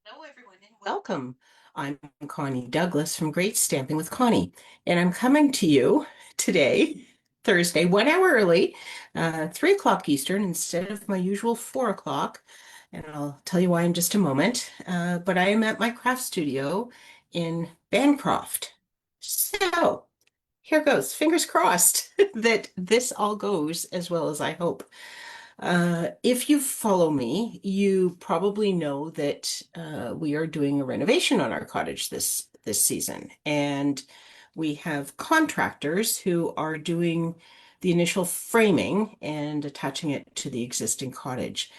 Hello, everyone, and welcome. I'm Connie Douglas from Great Stamping with Connie, and I'm coming to you today, Thursday, 1 hour early, 3 o'clock Eastern instead of my usual 4 o'clock. And I'll tell you why in just a moment. But I am at my craft studio in Bancroft. So here goes. Fingers crossed that this all goes as well as I hope. If you follow me, you probably know that we are doing a renovation on our cottage this season, and we have contractors who are doing the initial framing and attaching it to the existing cottage.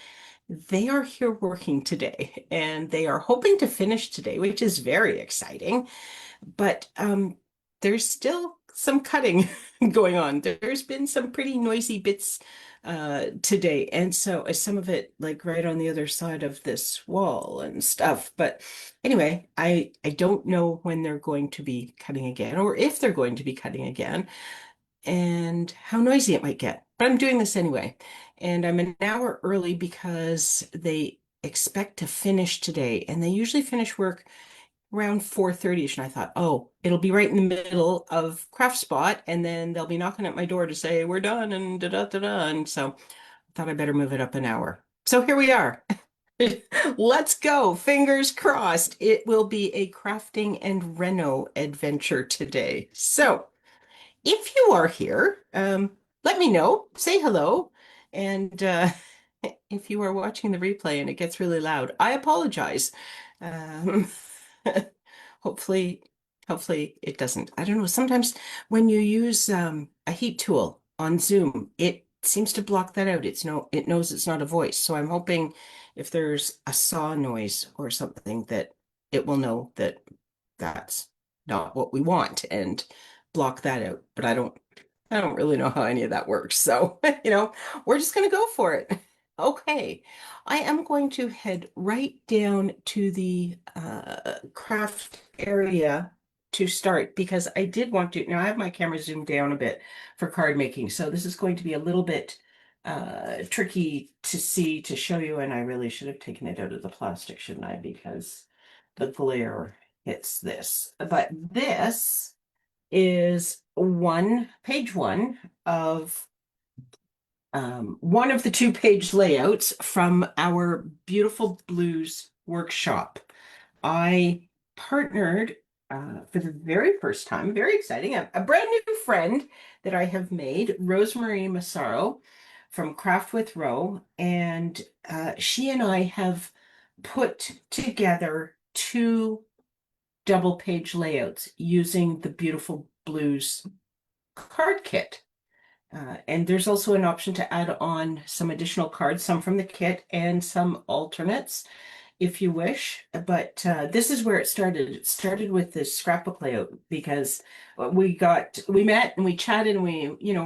They are here working today, and they are hoping to finish today, which is very exciting. But there's still some cutting going on. There's been some pretty noisy bits today, and so some of it like right on the other side of this wall and stuff. But anyway, I don't know when they're going to be cutting again, or if they're going to be cutting again, and how noisy it might get. But I'm doing this anyway, and I'm an hour early because they expect to finish today, and they usually finish work around 4:30ish, and I thought, oh, it'll be right in the middle of craft spot, and then they'll be knocking at my door to say we're done and da da da da. And so I thought I better move it up an hour. So here we are. Let's go. Fingers crossed. It will be a crafting and reno adventure today. So if you are here, let me know, say hello, and if you are watching the replay and it gets really loud, I apologize. Um, hopefully, hopefully it doesn't. I don't know. Sometimes when you use a heat tool on Zoom, it seems to block that out. It knows it's not a voice. So I'm hoping if there's a saw noise or something that it will know that that's not what we want and block that out. But I don't really know how any of that works. So, we're just going to go for it. Okay. I am going to head right down to the craft area to start because I did want to. Now, I have my camera zoomed down a bit for card making, so this is going to be a little bit tricky to see, to show you, and I really should have taken it out of the plastic, shouldn't I? Because the glare hits this. But this is page one of one of the two-page layouts from our Beautiful Blues workshop. I partnered for the very first time, very exciting, a brand new friend that I have made, Rosemary Massaro from Craft with Ro, and she and I have put together two double page layouts using the Beautiful Blues card kit. And there's also an option to add on some additional cards, some from the kit and some alternates if you wish. But this is where it started. It started with this scrapbook layout because we met and we chatted and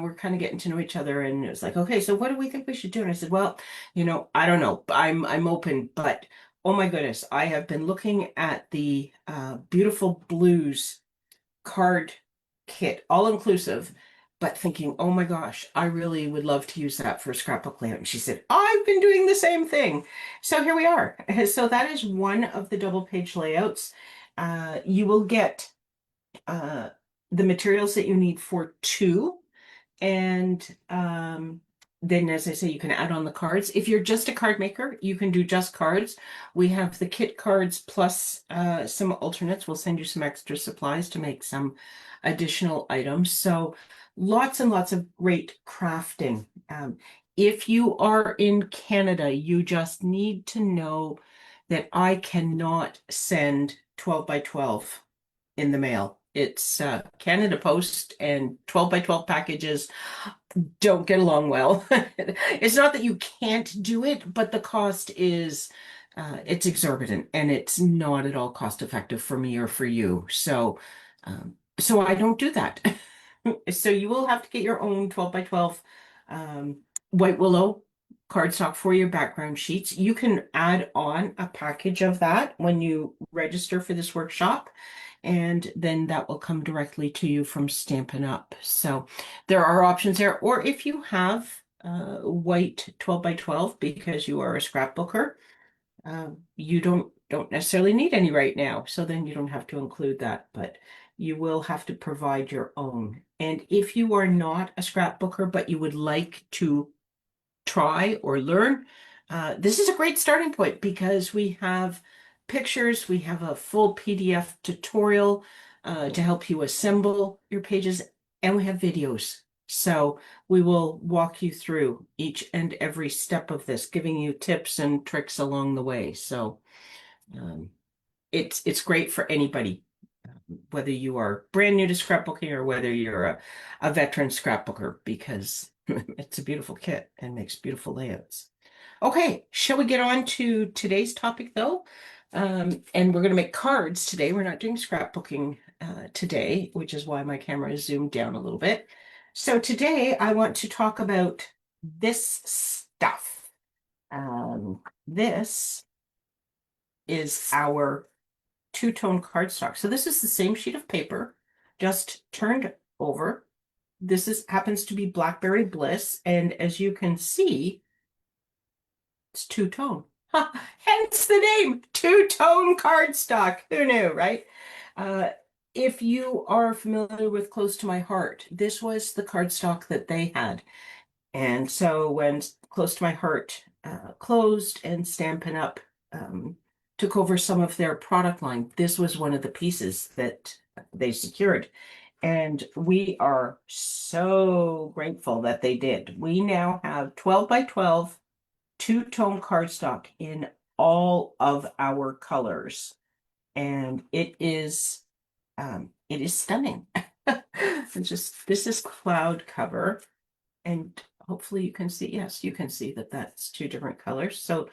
we're kind of getting to know each other. And it was like, okay, so what do we think we should do? And I said, well, I don't know. I'm open, but oh my goodness, I have been looking at the Beautiful Blues card kit, all inclusive, but thinking, oh my gosh, I really would love to use that for a scrapbook layout. And she said, I've been doing the same thing. So here we are. So that is one of the double page layouts. You will get the materials that you need for two. And then, as I say, you can add on the cards. If you're just a card maker, you can do just cards. We have the kit cards plus some alternates. We'll send you some extra supplies to make some additional items. So lots and lots of great crafting. If you are in Canada, you just need to know that I cannot send 12 by 12 in the mail. It's Canada Post, and 12 by 12 packages don't get along well. It's not that you can't do it, but the cost is it's exorbitant and it's not at all cost effective for me or for you. So I don't do that. So you will have to get your own 12 by 12 white willow cardstock for your background sheets. You can add on a package of that when you register for this workshop, and then that will come directly to you from Stampin' Up. So there are options there. Or if you have white 12 by 12 because you are a scrapbooker, you don't don't necessarily need any right now, so then you don't have to include that, but you will have to provide your own. And if you are not a scrapbooker, but you would like to try or learn, this is a great starting point because we have pictures, we have a full PDF tutorial to help you assemble your pages, and we have videos. So we will walk you through each and every step of this, giving you tips and tricks along the way. So um, it's great for anybody, whether you are brand new to scrapbooking or whether you're a veteran scrapbooker, because it's a beautiful kit and makes beautiful layouts. Okay, shall we get on to today's topic though? And we're going to make cards today. We're not doing scrapbooking today, which is why my camera is zoomed down a little bit. So today I want to talk about this stuff. This is our two-tone cardstock. So this is the same sheet of paper, just turned over. This is happens to be Blackberry Bliss, and as you can see, it's two-tone. Hence the name, two-tone cardstock. Who knew, right? Uh, if you are familiar with Close to My Heart, this was the cardstock that they had. And so when Close to My Heart closed and Stampin' Up took over some of their product line, this was one of the pieces that they secured. And we are so grateful that they did. We now have 12 by 12 two-tone cardstock in all of our colors. And it is stunning. It's just, this is cloud cover. And hopefully you can see, yes, you can see that that's two different colors. So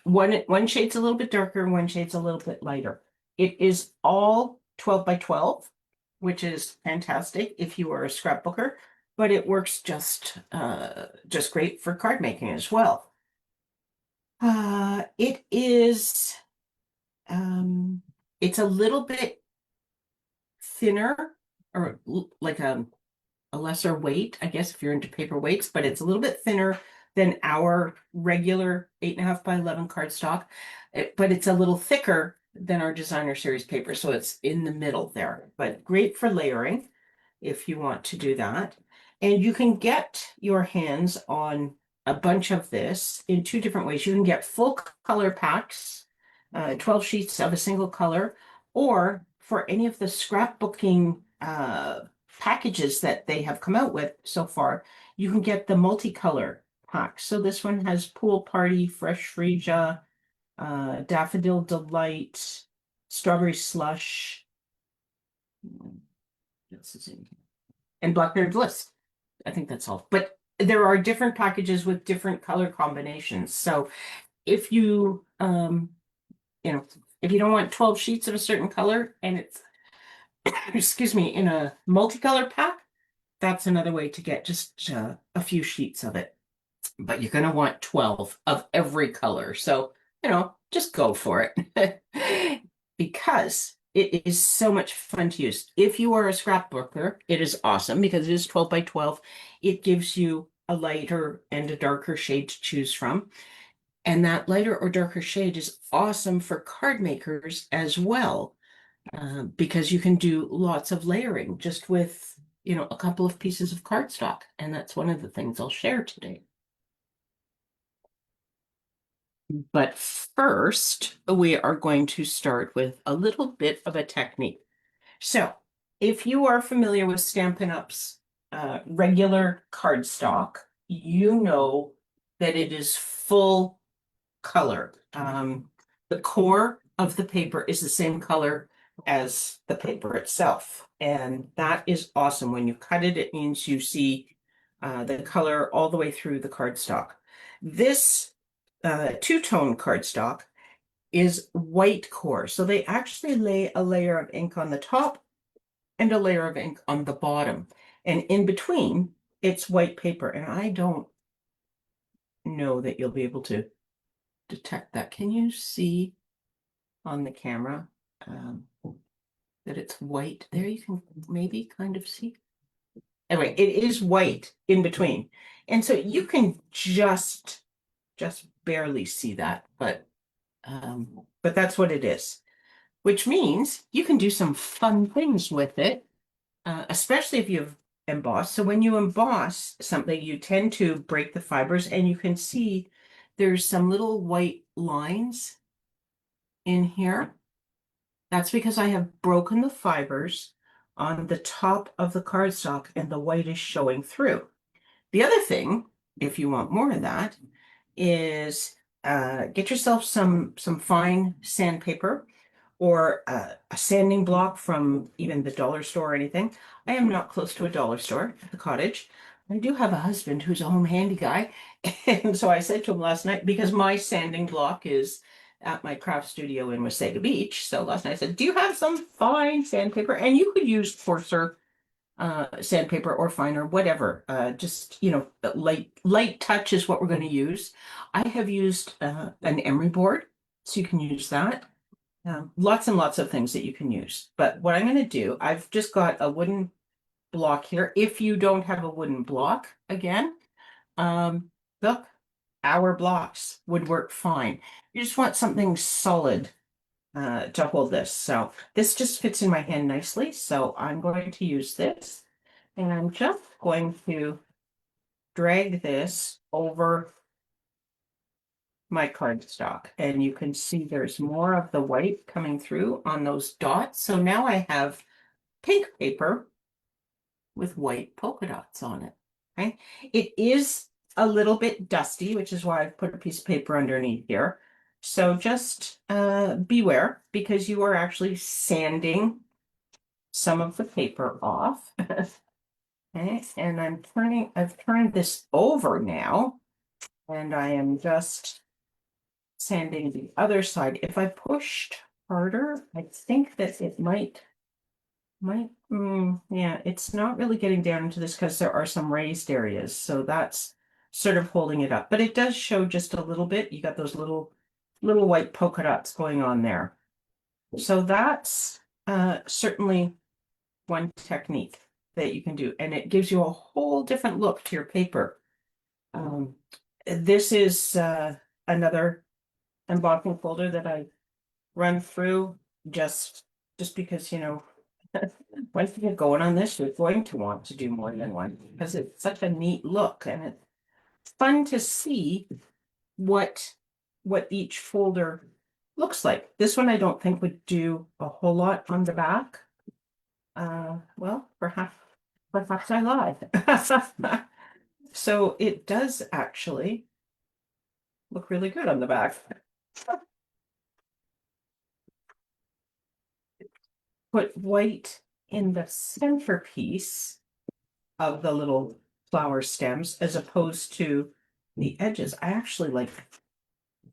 one shade's a little bit darker, one shade's a little bit lighter. It is all 12 by 12, which is fantastic if you are a scrapbooker, but it works just great for card making as well. It is it's a little bit thinner, or like a lesser weight, I guess, if you're into paper weights, but it's a little bit thinner than our regular 8.5 by 11 cardstock, but it's a little thicker than our designer series paper. So it's in the middle there, but great for layering if you want to do that. And you can get your hands on a bunch of this in two different ways. You can get full color packs, 12 sheets of a single color, or for any of the scrapbooking packages that they have come out with so far, you can get the multicolor pack. So this one has Pool Party, Fresh Freesia, Daffodil Delight, Strawberry Slush, and Blackberry Bliss. I think that's all. But there are different packages with different color combinations. So if you, if you don't want 12 sheets of a certain color and it's, excuse me, in a multicolor pack, that's another way to get just a few sheets of it. But you're going to want 12 of every color. So, just go for it because it is so much fun to use. If you are a scrapbooker, it is awesome because it is 12 by 12. It gives you a lighter and a darker shade to choose from. And that lighter or darker shade is awesome for card makers as well, because you can do lots of layering just with, a couple of pieces of cardstock. And that's one of the things I'll share today. But first, we are going to start with a little bit of a technique. So if you are familiar with Stampin' Up's regular cardstock, you know that it is full color. The core of the paper is the same color as the paper itself. And that is awesome. When you cut it, it means you see the color all the way through the cardstock. This two-tone cardstock is white core. So they actually lay a layer of ink on the top and a layer of ink on the bottom. And in between, it's white paper. And I don't know that you'll be able to detect that. Can you see on the camera that it's white? There you can maybe kind of see. Anyway, it is white in between. And so you can just barely see that, but But that's what it is, which means you can do some fun things with it, especially if you've embossed. So when you emboss something, you tend to break the fibers, and you can see there's some little white lines in here. That's because I have broken the fibers on the top of the cardstock and the white is showing through. The other thing, if you want more of that, is get yourself some fine sandpaper or a sanding block from even the dollar store or anything. I am not close to a dollar store at the cottage. I do have a husband who's a home handy guy. And so I said to him last night, because my sanding block is at my craft studio in Wasaga Beach. So last night I said, do you have some fine sandpaper? And you could use coarser sandpaper or finer, whatever. Just, light touch is what we're going to use. I have used an emery board, so you can use that. Lots and lots of things that you can use. But what I'm going to do, I've just got a wooden block here. If you don't have a wooden block, again, look, our blocks would work fine. You just want something solid to hold this. So this just fits in my hand nicely. So I'm going to use this, and I'm just going to drag this over my cardstock, and you can see there's more of the white coming through on those dots. So now I have pink paper with white polka dots on it. Okay. It is a little bit dusty, which is why I've put a piece of paper underneath here. So just beware, because you are actually sanding some of the paper off. Okay, and I've turned this over now, and I am just sanding the other side. If I pushed harder, I think that it yeah, it's not really getting down into this because there are some raised areas. So that's sort of holding it up, but it does show just a little bit. You got those little white polka dots going on there. So that's certainly one technique that you can do, and it gives you a whole different look to your paper. This is another embossing folder that I run through just because, once you get going on this, you're going to want to do more than one because it's such a neat look, and it's fun to see what each folder looks like. This one I don't think would do a whole lot on the back. Well, perhaps I lied. So it does actually look really good on the back. Put white in the centerpiece of the little flower stems as opposed to the edges. I actually like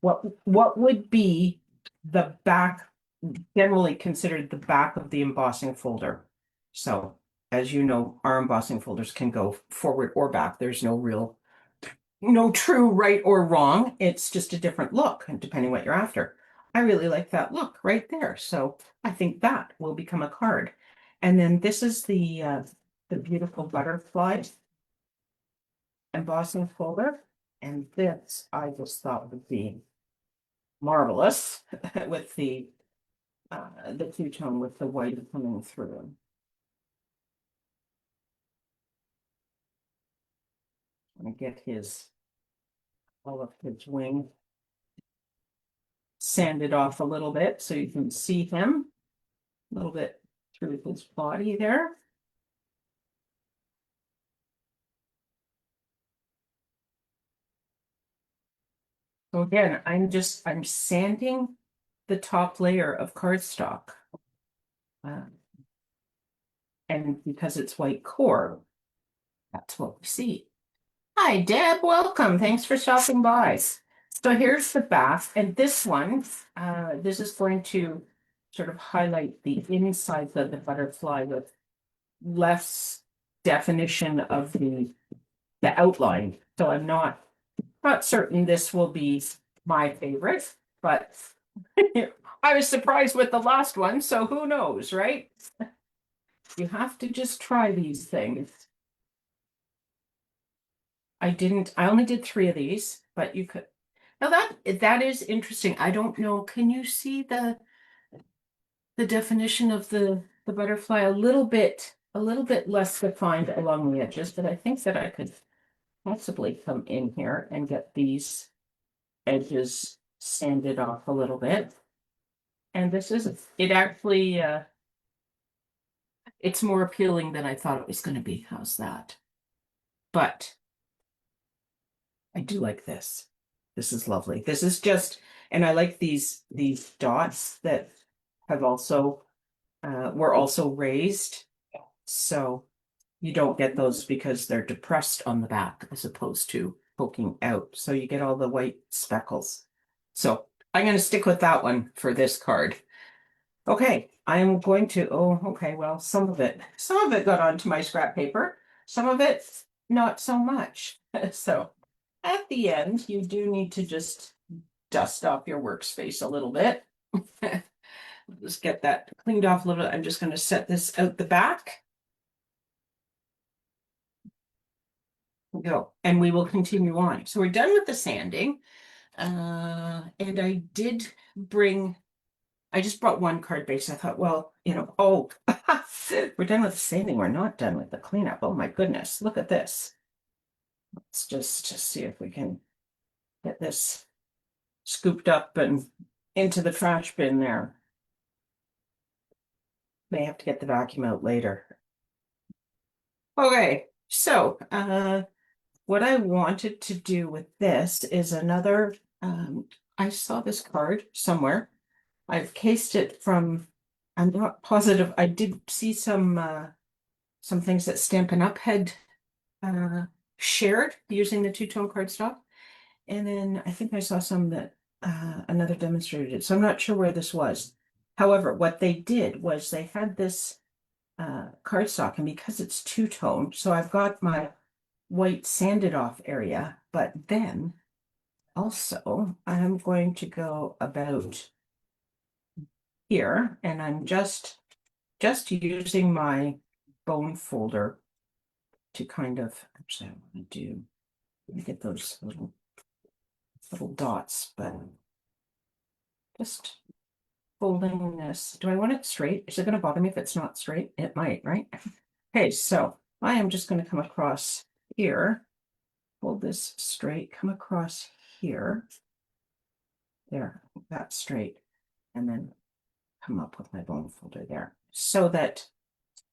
what would be the back, generally considered the back of the embossing folder. So as you know, our embossing folders can go forward or back. There's no true right or wrong. It's just a different look, and depending what you're after. I really like that look right there. So I think that will become a card. And then this is the beautiful butterfly embossing folder. And this I just thought would be marvelous with the two-tone with the white coming through. I'm gonna get all of his wing sanded off a little bit so you can see him a little bit through his body there. So again, I'm sanding the top layer of cardstock. And because it's white core, that's what we see. Hi, Deb, welcome. Thanks for stopping by. So here's the back, and this one, this is going to sort of highlight the insides of the butterfly with less definition of the outline. So I'm not certain this will be my favorite, but I was surprised with the last one, so who knows, right? You have to just try these things. I only did 3 of these, but you could, Now that is interesting. I don't know. Can you see the definition of the butterfly a little bit less defined along the edges, but I think that I could possibly come in here and get these edges sanded off a little bit. And this is it actually it's more appealing than I thought it was going to be. How's that? But I do like this. This is lovely. This is just, and I like these dots that have also were also raised. So you don't get those because they're depressed on the back as opposed to poking out. So you get all the white speckles. So I'm going to stick with that one for this card. Okay, I'm going to, oh, okay, well, some of it got onto my scrap paper. Some of it, not so much. So at the end, you do need to just dust off your workspace a little bit. Just get that cleaned off a little bit. I'm just going to set this out the back. Go, and we will continue on. So we're done with the sanding. And I just brought one card base. I thought, well, oh, we're done with the sanding. We're not done with the cleanup. Oh my goodness, look at this. Let's just see if we can get this scooped up and into the trash bin there. May have to get the vacuum out later. Okay, so what I wanted to do with this is another, I saw this card somewhere. I've cased it from, I'm not positive, I did see some things that Stampin' Up! Had shared using the two-tone cardstock. And then I think I saw some that another demonstrator did. So I'm not sure where this was. However, what they did was they had this cardstock, and because it's two-tone, so I've got my white sanded off area, but then also I'm going to go about here, and I'm just using my bone folder to kind of, actually I want to do, let me get those little dots, but just folding this. Do I want it straight? Is it going to bother me if it's not straight? It might, right? Okay, so I am just going to come across here, fold this straight, come across here. There, that's straight. And then come up with my bone folder there. So that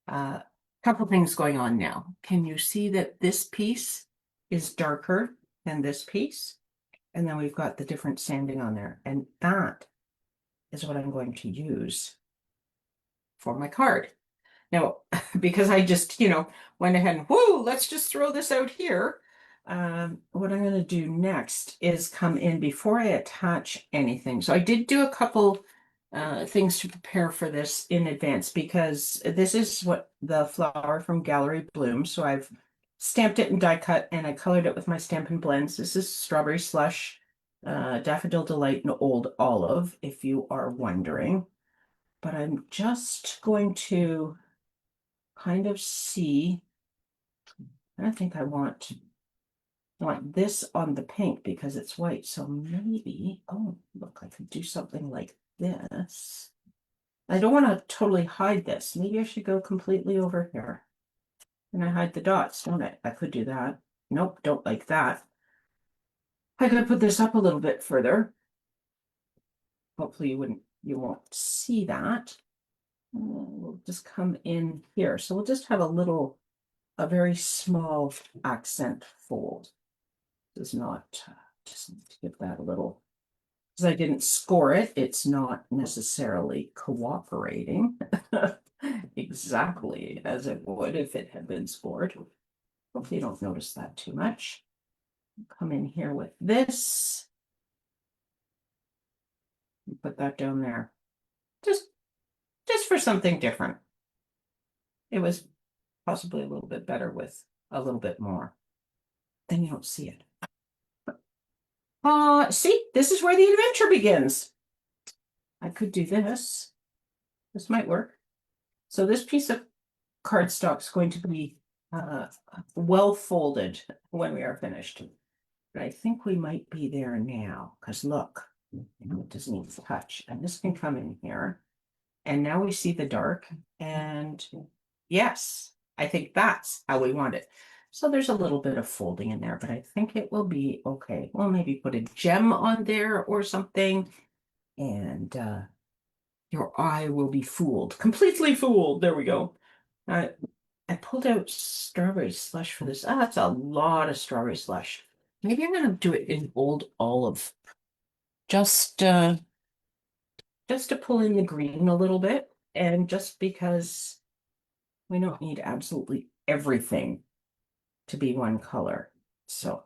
a couple things going on now. Can you see that this piece is darker than this piece? And then we've got the different sanding on there. And that is what I'm going to use for my card. Now, because I just, went ahead and, whoo, let's just throw this out here. What I'm going to do next is come in before I attach anything. So I did do a couple things to prepare for this in advance because this is what the flower from Gallery Bloom. So I've stamped it and die cut and I colored it with my Stampin' Blends. This is Strawberry Slush, Daffodil Delight, and Old Olive, if you are wondering. But I'm just going to kind of see, I think I want this on the pink because it's white. So maybe, oh, look, I could do something like this. I don't want to totally hide this. Maybe I should go completely over here. And I hide the dots, don't I? I could do that. Nope, don't like that. I could put this up a little bit further. Hopefully you won't see that. We'll just come in here. So we'll just have a very small accent fold. Does not, just need to give that a little, because I didn't score it, it's not necessarily cooperating exactly as it would if it had been scored. Hopefully you don't notice that too much. Come in here with this. Put that down there. Just for something different. It was possibly a little bit better with a little bit more. Then you don't see it. See, this is where the adventure begins. I could do this. This might work. So this piece of cardstock is going to be well folded when we are finished. But I think we might be there now, because look, it doesn't even touch. And this can come in here. And now we see the dark. And yes, I think that's how we want it. So there's a little bit of folding in there, but I think it will be okay. We'll maybe put a gem on there or something. And your eye will be fooled, completely fooled. There we go. Uh, I pulled out strawberry slush for this. Ah, that's a lot of strawberry slush. Maybe I'm gonna do it in old olive, just uh, just to pull in the green a little bit, and just because we don't need absolutely everything to be one color. So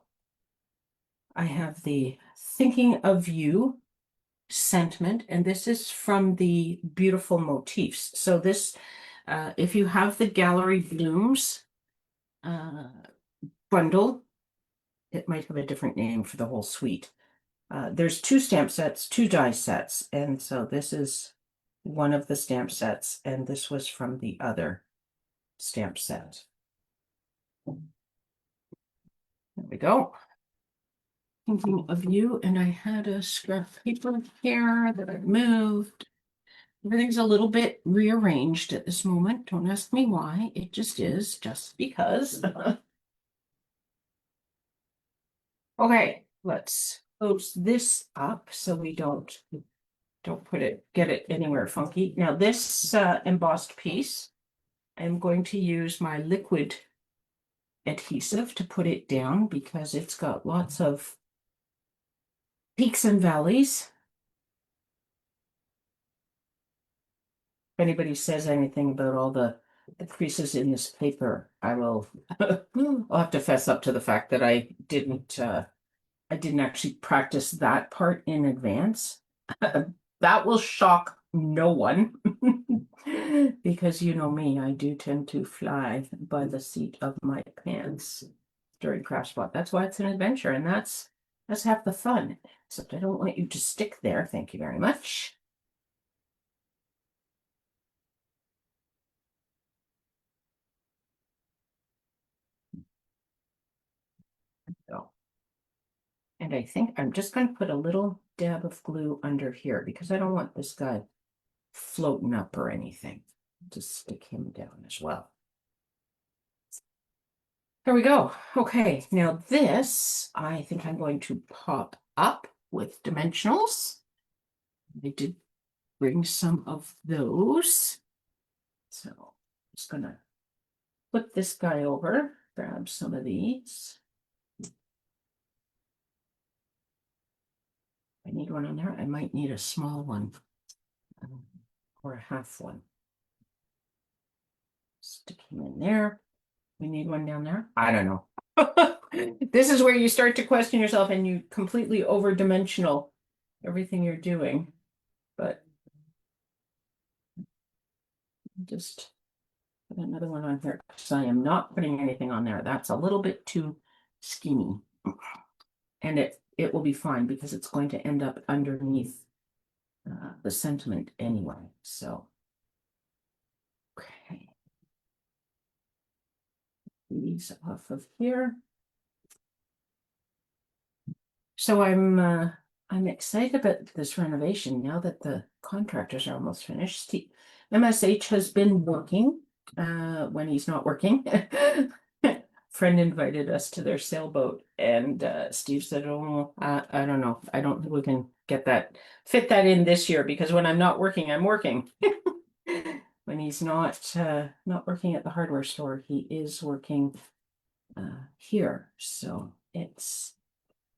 I have the Thinking of You sentiment, and this is from the Beautiful Motifs. So this, if you have the Gallery Blooms uh, bundle, it might have a different name for the whole suite. There's two stamp sets, two die sets, and so this is one of the stamp sets, and this was from the other stamp set. There we go. Thinking of You, and I had a scrap paper here that I moved. Everything's a little bit rearranged at this moment. Don't ask me why. It just is, just because. Okay, let's close this up so we don't get it anywhere funky. Now this embossed piece, I'm going to use my liquid adhesive to put it down because it's got lots of peaks and valleys. If anybody says anything about all the creases in this paper, I'll have to fess up to the fact that I didn't actually practice that part in advance. That will shock no one because you know me, I do tend to fly by the seat of my pants during craft spot. That's why it's an adventure, and that's half the fun. Except I don't want you to stick there. Thank you very much. So, and I think I'm just going to put a little dab of glue under here because I don't want this guy floating up or anything. Just stick him down as well. There we go. Okay, now this, I think I'm going to pop up with dimensionals. I did bring some of those. So I'm just gonna flip this guy over, grab some of these. I need one on there. I might need a small one or a half one. Stick him in there. We need one down there. I don't know. This is where you start to question yourself and you completely over-dimensional everything you're doing. But just put another one on here because I am not putting anything on there. That's a little bit too skinny. And it will be fine because it's going to end up underneath the sentiment anyway. So, okay. These off of here. So I'm excited about this renovation now that the contractors are almost finished. MSH has been working when he's not working. Friend invited us to their sailboat, and Steve said, "Oh, I don't know. I don't think we can fit that in this year because when I'm not working, I'm working." When he's not working at the hardware store, he is working here. So it's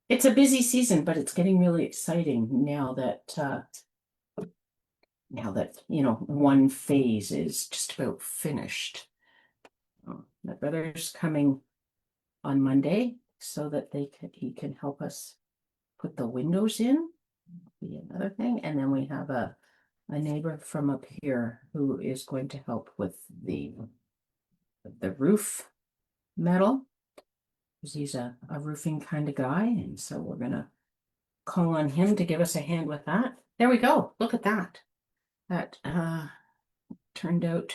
a busy season, but it's getting really exciting now that you know one phase is just about finished. My brother's coming on Monday so that he can help us put the windows in. Be another thing, and then we have a neighbor from up here who is going to help with the roof metal because he's a roofing kind of guy, and so we're gonna call on him to give us a hand with that. There we go. Look at that. That turned out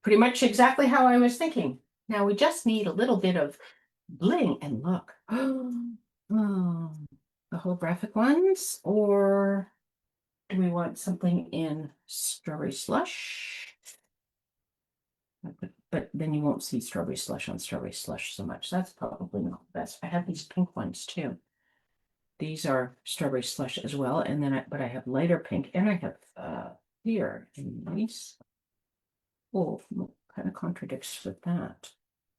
pretty much exactly how I was thinking. Now we just need a little bit of bling, and look, The holographic ones, or do we want something in strawberry slush? But then you won't see strawberry slush on strawberry slush so much. That's probably not the best. I have these pink ones too. These are strawberry slush as well, and then but I have lighter pink, and I have here nice. Oh, kind of contradicts with that.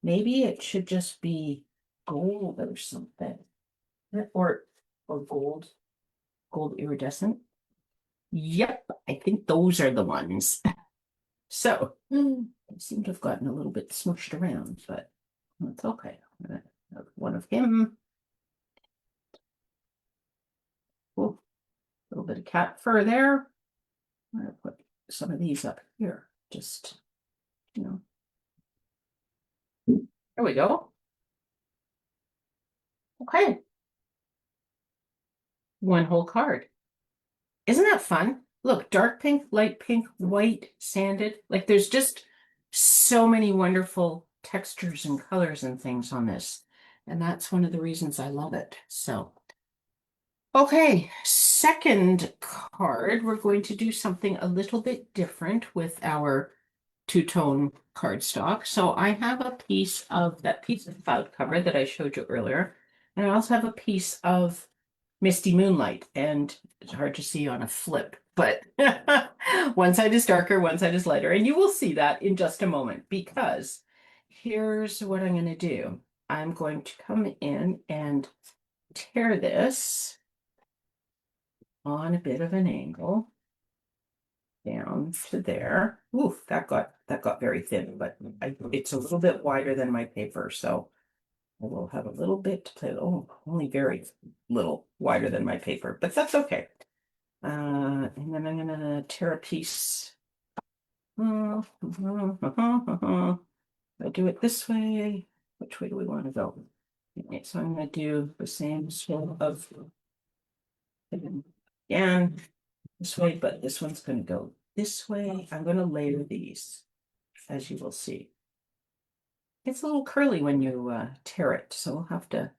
Maybe it should just be gold or something, or gold iridescent. Yep, I think those are the ones. So I seem to have gotten a little bit smushed around, but it's okay. I'm gonna have one of him. Oh, a little bit of cat fur there. I'm gonna put some of these up here. Just, you know, there we go. Okay, one whole card. Isn't that fun? Look, dark pink, light pink, white, sanded. Like there's just so many wonderful textures and colors and things on this. And that's one of the reasons I love it. So, okay, second card, we're going to do something a little bit different with our two-tone cardstock. So I have a piece of that piece of cloud cover that I showed you earlier. And I also have a piece of Misty Moonlight, and it's hard to see on a flip, but one side is darker, one side is lighter, and you will see that in just a moment because here's what I'm going to do. I'm going to come in and tear this on a bit of an angle down to there. Oof, that got very thin, but it's a little bit wider than my paper, so I will have a little bit to play. Oh, only very little wider than my paper, but that's okay. And then I'm gonna tear a piece. I do it this way. Which way do we want to go? Okay, so I'm gonna do the same sort of again this way, but this one's gonna go this way. I'm gonna layer these, as you will see. It's a little curly when you tear it, so we'll have to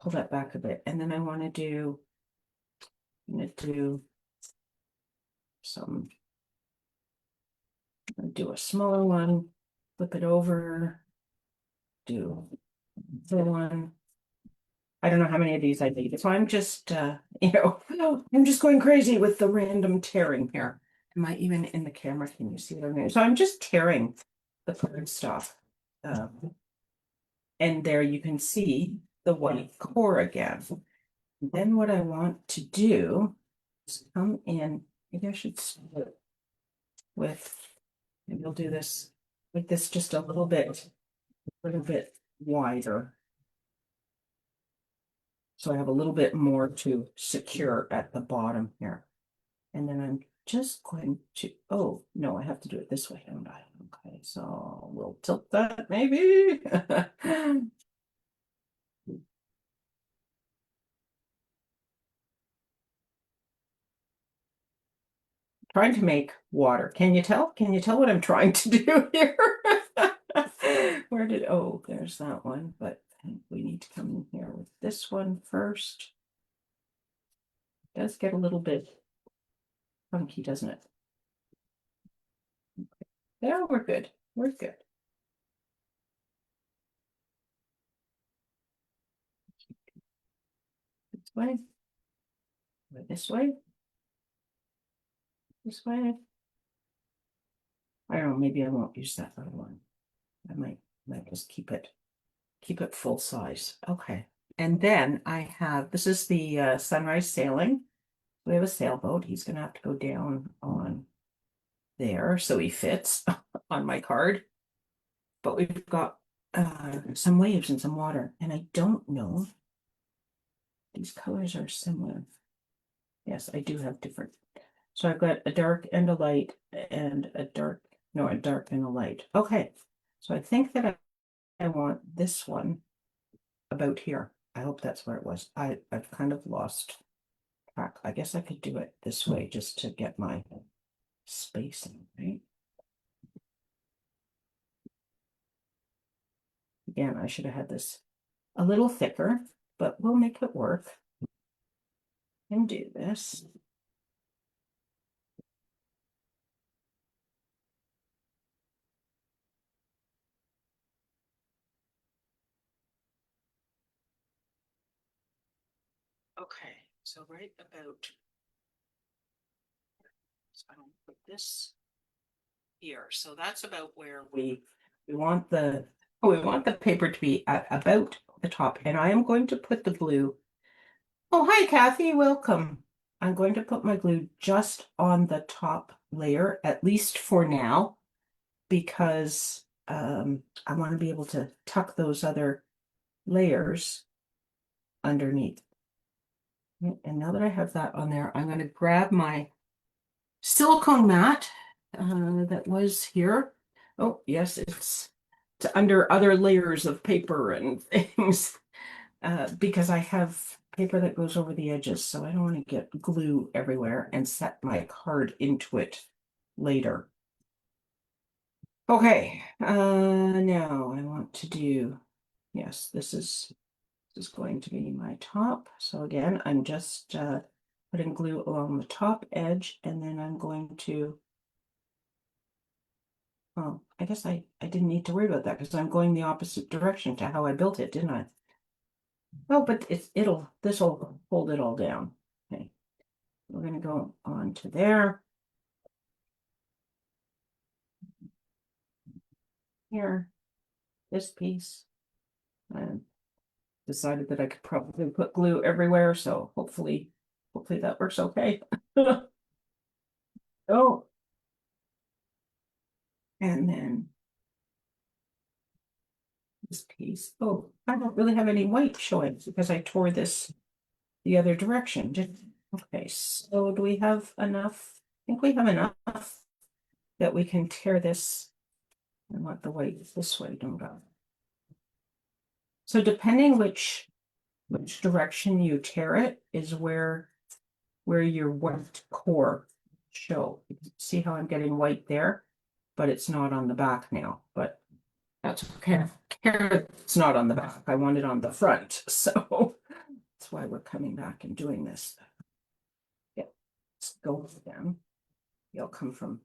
pull that back a bit. And then I'm gonna do some, do a smaller one, flip it over, do the one. I don't know how many of these I need. So I'm just, I'm just going crazy with the random tearing here. Am I even in the camera? Can you see what I'm doing? So I'm just tearing the cardstock. And there you can see the white core again. Then what I want to do is come in, maybe I should start with, maybe we'll do this like this just a little bit wider. So I have a little bit more to secure at the bottom here. And then I'm just going to, oh, no, I have to do it this way, don't I? Okay, so we'll tilt that maybe. Trying to make water. Can you tell? Can you tell what I'm trying to do here? Where did, oh, there's that one, but I think we need to come in here with this one first. It does get a little bit funky, doesn't it? Okay. There, we're good. We're good. This way. This way. This way. I don't know, maybe I won't use that other one. I might just keep it full size. Okay. And then I have, this is the Sunrise Sailing. We have a sailboat. He's gonna have to go down on there so he fits on my card. But we've got some waves and some water, and I don't know. These colors are similar. Yes, I do have different. So I've got a dark and a light and a dark, no, a dark and a light. Okay, so I think that I want this one about here. I hope that's where it was. I've kind of lost track. I guess I could do it this way just to get my spacing, right? Again, I should have had this a little thicker. but we'll make it work and do this. Okay, so right about, so I'm gonna put this here. So that's about where we want the paper to be at about the top. And I am going to put the glue. Oh, hi, Kathy. Welcome. I'm going to put my glue just on the top layer, at least for now, because I want to be able to tuck those other layers underneath. And now that I have that on there, I'm going to grab my silicone mat that was here. Oh, yes, it's under other layers of paper and things because I have paper that goes over the edges, so I don't want to get glue everywhere and set my card into it later. Okay, now I want to do, yes, this is going to be my top. So again, I'm just putting glue along the top edge, and then I'm going to, well, I guess I didn't need to worry about that because I'm going the opposite direction to how I built it, didn't I? Oh, but this will hold it all down. Okay, we're gonna go on to there. Here, this piece. I decided that I could probably put glue everywhere, so hopefully that works okay. Oh, and then this piece. Oh, I don't really have any white showing because I tore this the other direction. Okay, so do we have enough? I think we have enough that we can tear this. I want the white this way, don't I? So depending which direction you tear it is where your white core show. See how I'm getting white there, but it's not on the back now, but that's okay. It's not on the back. I want it on the front. So that's why we're coming back and doing this. Yeah, let's go with them. You'll come from,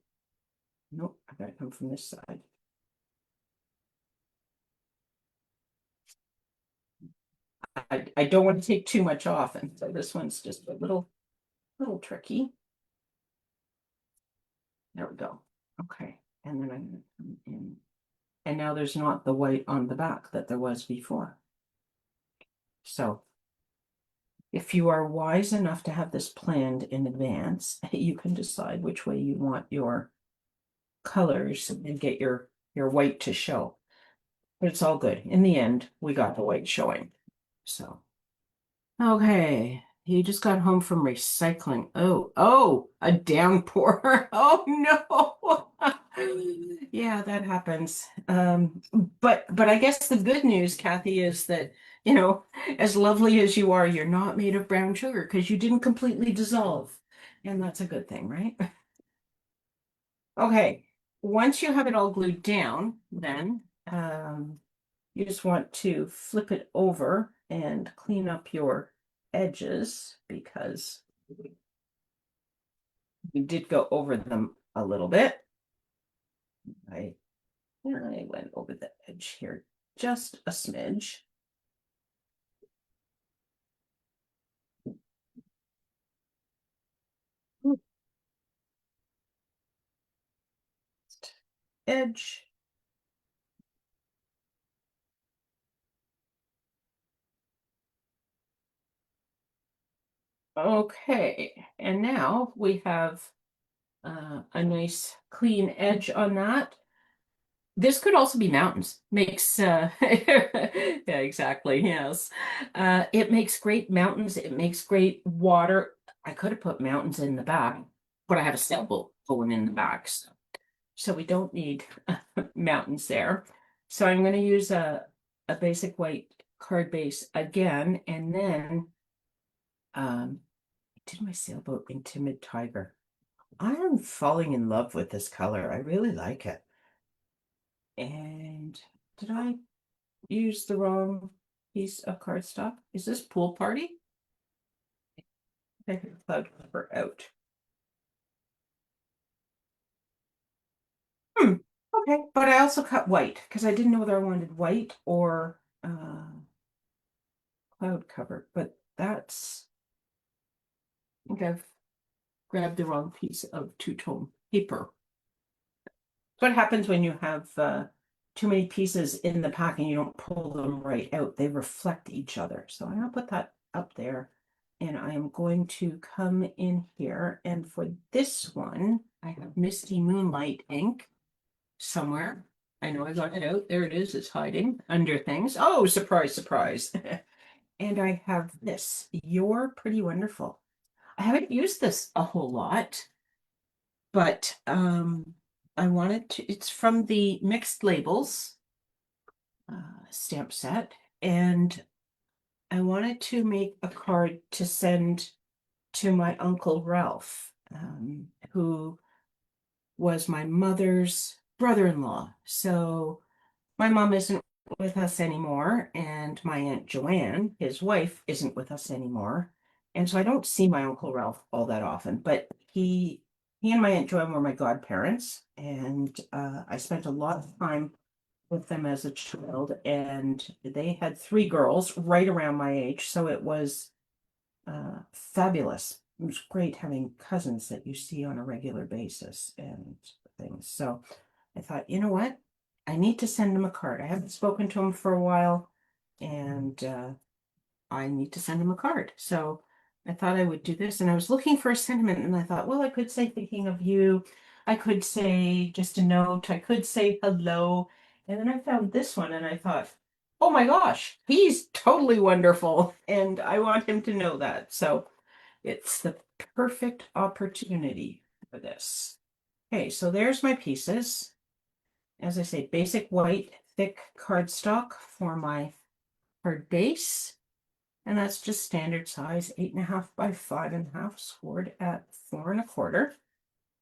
nope, I gotta come from this side. I don't want to take too much off, and so this one's just a little tricky. There we go. Okay, and then I'm gonna come in. And now there's not the white on the back that there was before. So if you are wise enough to have this planned in advance, you can decide which way you want your colors and get your white to show. But it's all good. In the end, we got the white showing. So, okay. You just got home from recycling. Oh, a downpour. Oh no. Yeah, that happens. But I guess the good news, Kathy, is that, as lovely as you are, you're not made of brown sugar because you didn't completely dissolve. And that's a good thing, right? Okay. Once you have it all glued down, then you just want to flip it over and clean up your edges because we did go over them a little bit. I went over the edge here just a smidge. Edge. Okay, and now we have a nice clean edge on that. This could also be mountains. Makes yeah, exactly. Yes. It makes great mountains. It makes great water. I could have put mountains in the back, but I have a sailboat going in the back, so we don't need mountains there. So I'm going to use a basic white card base again, and then I did my sailboat in Timid Tiger. I am falling in love with this color. I really like it. And did I use the wrong? piece of cardstock. Is this pool party? Take the cloud cover out. Hmm. Okay, but I also cut white because I didn't know whether I wanted white or cloud cover. But that's, I think I've grabbed the wrong piece of two-tone paper. What happens when you have too many pieces in the pack and you don't pull them right out? They reflect each other. So I'm gonna put that up there, and I am going to come in here. And for this one, I have Misty Moonlight ink somewhere. I know I got it out. There it is. It's hiding under things. Oh, surprise, surprise. And I have this, You're Pretty Wonderful. I haven't used this a whole lot, but I wanted to, it's from the Mixed Labels stamp set, and I wanted to make a card to send to my Uncle Ralph, who was my mother's brother-in-law. So my mom isn't with us anymore, and my Aunt Joanne, his wife, isn't with us anymore. And so I don't see my Uncle Ralph all that often, but he and my Aunt Joanne were my godparents, and I spent a lot of time with them as a child, and they had three girls right around my age, so it was fabulous. It was great having cousins that you see on a regular basis and things. So I thought, you know what? I need to send him a card. I haven't spoken to him for a while, and I need to send him a card. So I thought I would do this, and I was looking for a sentiment, and I thought, well, I could say thinking of you. I could say just a note. I could say hello. And then I found this one, and I thought, oh my gosh, he's totally wonderful, and I want him to know that. So it's the perfect opportunity for this. Okay, so there's my pieces. As I say, basic white thick cardstock for my card base. And that's just standard size, 8.5 by 5.5, scored at 4 1/4.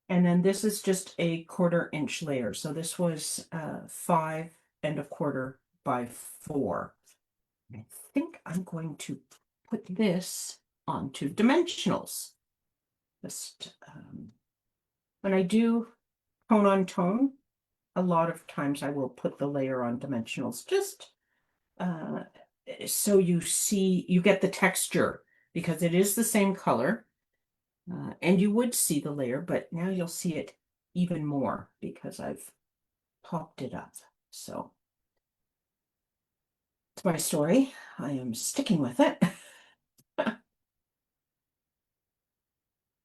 And then this is just a 1/4 inch layer. So this was 5 1/4 by 4. I think I'm going to put this onto dimensionals. Just when I do tone on tone, a lot of times I will put the layer on dimensionals just uh, so you get the texture because it is the same color, and you would see the layer, but now you'll see it even more because I've popped it up. So it's my story. I am sticking with it.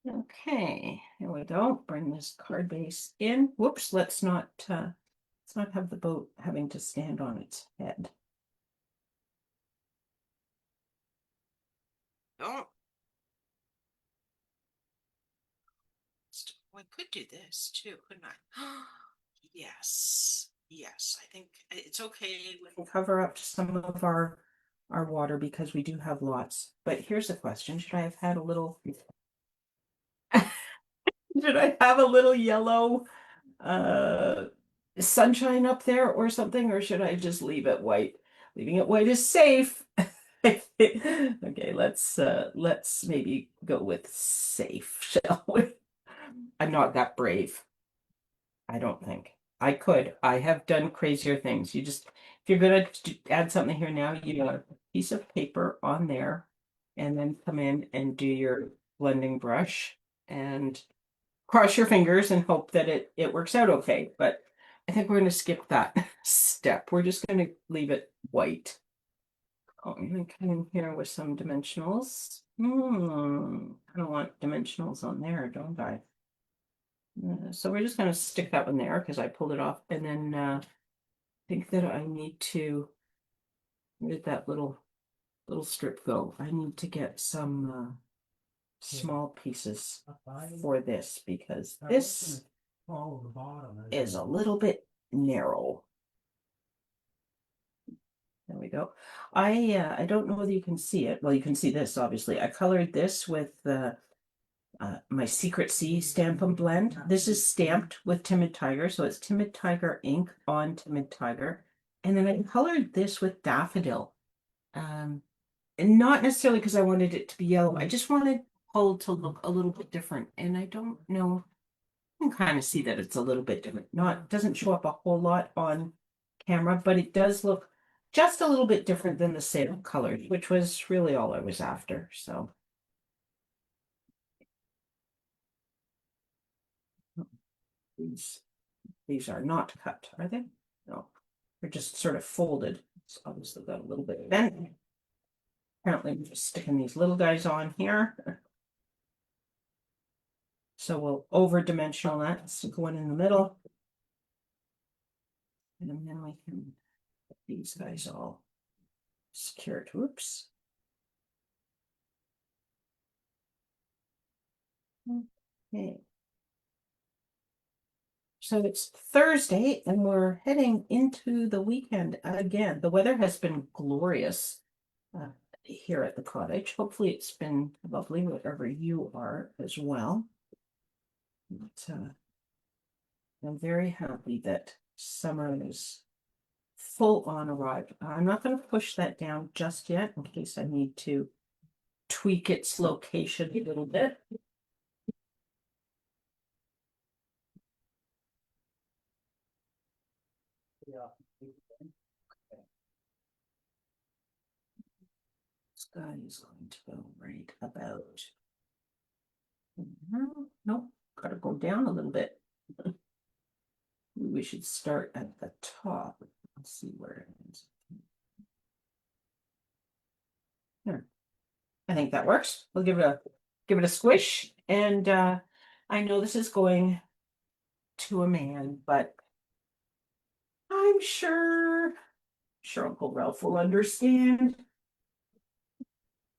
Okay, here we go. Bring this card base in. Whoops, let's not have the boat having to stand on its head. Oh, I could do this too, couldn't I? Yes, yes. I think it's okay. We can cover up some of our water because we do have lots. But here's the question: should I have had a little? Should I have a little yellow uh sunshine up there or something, or should I just leave it white? Leaving it white is safe. Okay, let's maybe go with safe, shall we? I'm not that brave. I don't think. I could. I have done crazier things. You just, if you're gonna add something here now, you got a piece of paper on there and then come in and do your blending brush and cross your fingers and hope that it works out okay. But I think we're gonna skip that step. We're just gonna leave it white. Oh, I'm gonna come in here with some dimensionals. I don't want dimensionals on there, don't I? So we're just going to stick that one there because I pulled it off. And then I think that I need to, where did that little strip go? I need to get some small pieces for this because this is a little bit narrow. There we go. I don't know whether you can see it. Well, you can see this, obviously. I colored this with my Secret Sea Stampin' Blend. This is stamped with Timid Tiger, so it's Timid Tiger ink on Timid Tiger. And then I colored this with Daffodil. Um, and not necessarily because I wanted it to be yellow. I just wanted Hull to look a little bit different. And I don't know, you can kind of see that it's a little bit different. Not doesn't show up a whole lot on camera, but it does look just a little bit different than the sale colors, which was really all I was after. So these these are not cut, are they? No, they're just sort of folded. It's obviously got a little bit bent. Apparently, I'm just sticking these little guys on here. So we'll over dimensional that, stick one in the middle. And then we can get these guys all secured. Whoops. Okay. So it's Thursday and we're heading into the weekend again. The weather has been glorious here at the cottage. Hopefully it's been lovely wherever you are as well. But, I'm very happy that summer is full on arrival. I'm not going to push that down just yet in case I need to tweak its location a little bit. Yeah. This guy is going to go right about. Nope, gotta go down a little bit. We should start at the top. Let's see where it is. There. I think that works. We'll give it a squish. And I know this is going to a man, but I'm sure Uncle Ralph will understand.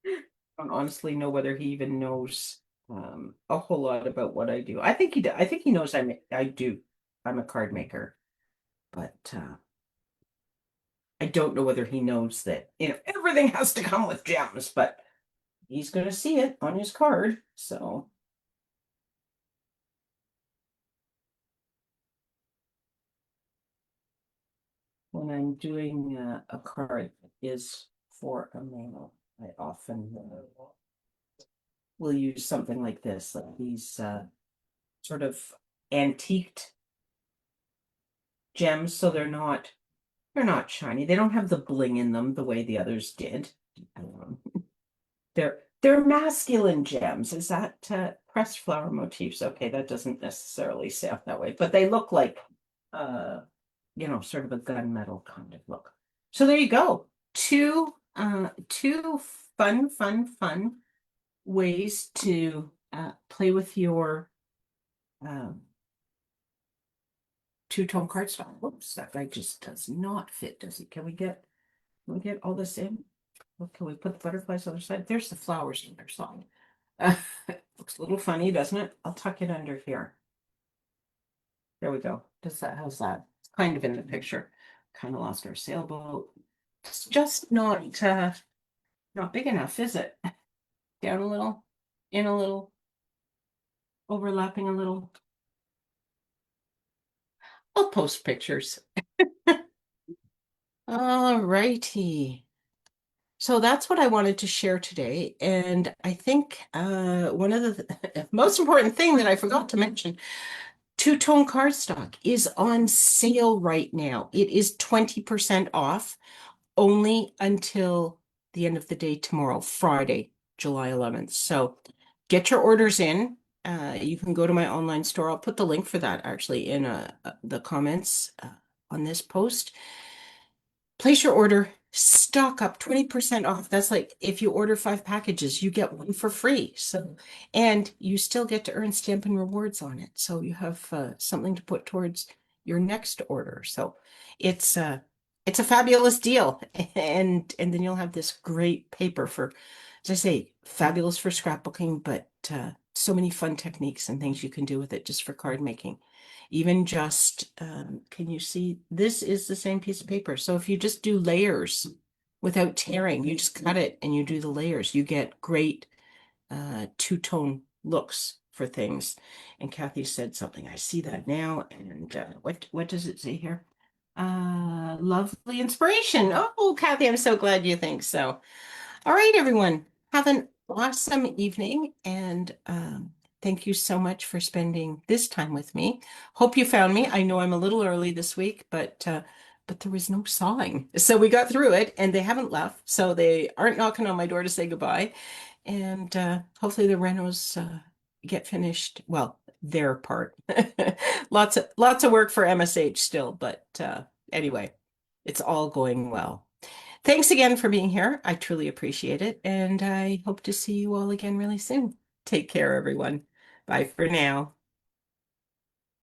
I don't honestly know whether he even knows a whole lot about what I do. I think he I think he knows I do. I'm a card maker, but I don't know whether he knows that, everything has to come with gems, but he's going to see it on his card. So when I'm doing a card that is for a male, I often will use something like this, like these sort of antiqued gems, so they're not shiny. They don't have the bling in them the way the others did. Um, they're masculine gems. Is that pressed flower motifs? Okay, that doesn't necessarily sound that way, but they look like uh sort of a gunmetal kind of look. So there you go. Two fun ways to play with your um two-tone cardstock. Whoops, that guy just does not fit, does he? Can we get all this in? What can we put the butterflies on the other side? There's the flowers in their song. Looks a little funny, doesn't it? I'll tuck it under here. There we go. How's that? It's kind of in the picture. Kind of lost our sailboat. It's just not big enough, is it? Down a little, in a little, overlapping a little. I'll post pictures. All righty. So that's what I wanted to share today. And I think one of the most important thing that I forgot to mention, two-tone cardstock is on sale right now. It is 20% off only until the end of the day tomorrow, Friday, July 11th. So get your orders in. You can go to my online store. I'll put the link for that actually in the comments on this post. Place your order, stock up 20% off. That's like if you order 5 packages, you get one for free. So, and you still get to earn Stampin' Rewards on it. So you have something to put towards your next order. So it's it's a fabulous deal. And then you'll have this great paper for, as I say, fabulous for scrapbooking, but so many fun techniques and things you can do with it just for card making. Even just, can you see, this is the same piece of paper. So if you just do layers without tearing, you just cut it and you do the layers, you get great two-tone looks for things. And Kathy said something, I see that now. And what does it say here? Lovely inspiration. Oh, Kathy, I'm so glad you think so. All right, everyone. Have an awesome evening, and thank you so much for spending this time with me. Hope you found me. I know I'm a little early this week, but there was no sawing, so we got through it, and they haven't left, so they aren't knocking on my door to say goodbye. And hopefully the renos get finished. Well, their part. Lots of work for MSH still, but anyway, it's all going well. Thanks again for being here. I truly appreciate it, and I hope to see you all again really soon. Take care, everyone. Bye for now.